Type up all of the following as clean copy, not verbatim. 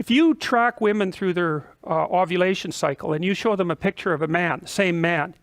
If you track women through their ovulation cycle and you show them a picture of a man, same man,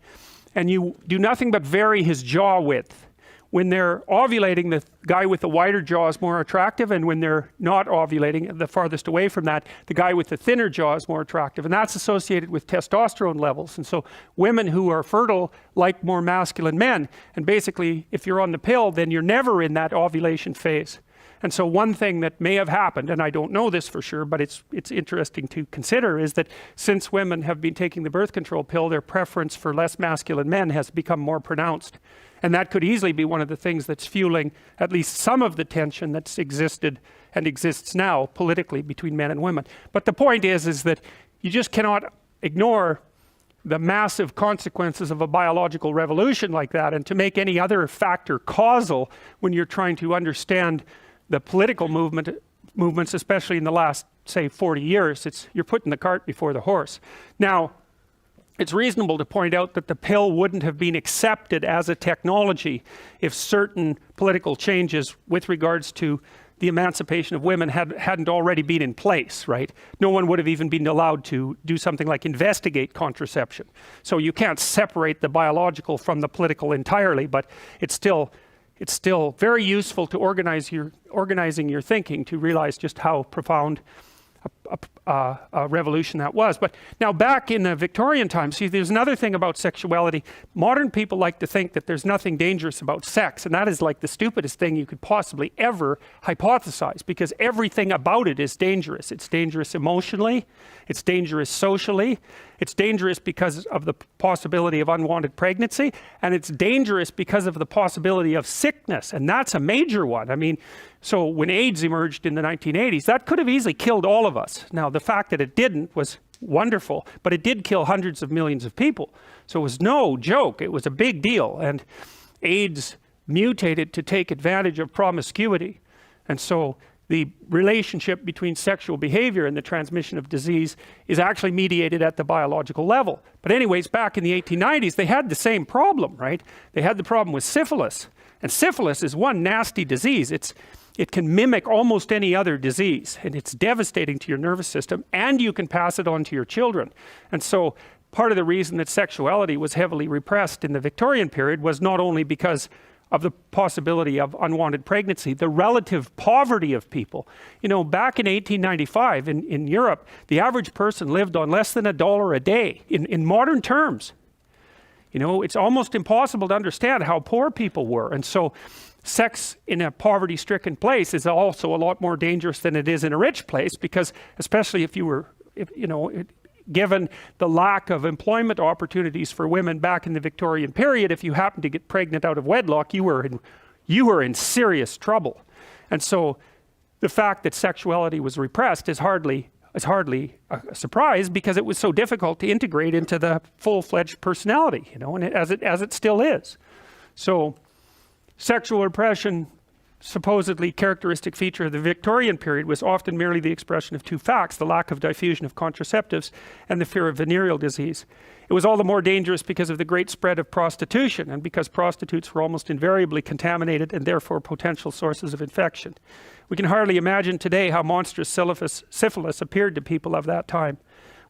and you do nothing but vary his jaw width, when they're ovulating, the guy with the wider jaw is more attractive, and when they're not ovulating, the farthest away from that, the guy with the thinner jaw is more attractive, and that's associated with testosterone levels. And so women who are fertile like more masculine men, and basically if you're on the pill, then you're never in that ovulation phase. And so one thing that may have happened, and I don't know this for sure, but it's interesting to consider, is that since women have been taking the birth control pill, their preference for less masculine men has become more pronounced. And that could easily be one of the things that's fueling at least some of the tension that's existed and exists now politically between men and women. But the point is that you just cannot ignore the massive consequences of a biological revolution like that, and to make any other factor causal when you're trying to understand the political movements, especially in the last, say, 40 years, you're putting the cart before the horse. Now, it's reasonable to point out that the pill wouldn't have been accepted as a technology if certain political changes with regards to the emancipation of women hadn't already been in place, right? No one would have even been allowed to do something like investigate contraception. So you can't separate the biological from the political entirely, but it's still very useful to organizing your thinking to realize just how profound a revolution that was. But now back in the Victorian times, see, there's another thing about sexuality. Modern people like to think that there's nothing dangerous about sex, and that is like the stupidest thing you could possibly ever hypothesize, because everything about it is dangerous. It's dangerous emotionally, it's dangerous socially, it's dangerous because of the possibility of unwanted pregnancy, and it's dangerous because of the possibility of sickness, and that's a major one. I mean, so when AIDS emerged in the 1980s, that could have easily killed all of us. Now, the fact that it didn't was wonderful, but it did kill hundreds of millions of people. So it was no joke, it was a big deal, and AIDS mutated to take advantage of promiscuity. And so the relationship between sexual behavior and the transmission of disease is actually mediated at the biological level. But anyways, back in the 1890s, they had the same problem, right? They had the problem with syphilis. And syphilis is one nasty disease. It can mimic almost any other disease, and it's devastating to your nervous system, and you can pass it on to your children. And so part of the reason that sexuality was heavily repressed in the Victorian period was not only because of the possibility of unwanted pregnancy, the relative poverty of people. You know, back in 1895 in Europe, the average person lived on less than $1 a day in modern terms. You know, it's almost impossible to understand how poor people were. And so sex in a poverty-stricken place is also a lot more dangerous than it is in a rich place, because especially if you were, given the lack of employment opportunities for women back in the Victorian period, if you happened to get pregnant out of wedlock, you were in serious trouble. And so the fact that sexuality was repressed is hardly a surprise, because it was so difficult to integrate into the full-fledged personality, and as it still is. So sexual repression, supposedly characteristic feature of the Victorian period, was often merely the expression of two facts: the lack of diffusion of contraceptives and the fear of venereal disease. It was all the more dangerous because of the great spread of prostitution, and because prostitutes were almost invariably contaminated and therefore potential sources of infection. We can hardly imagine today how monstrous syphilis appeared to people of that time.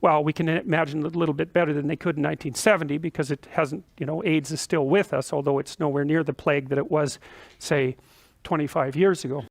Well, we can imagine it a little bit better than they could in 1970, because it hasn't, AIDS is still with us, although it's nowhere near the plague that it was, say, 25 years ago.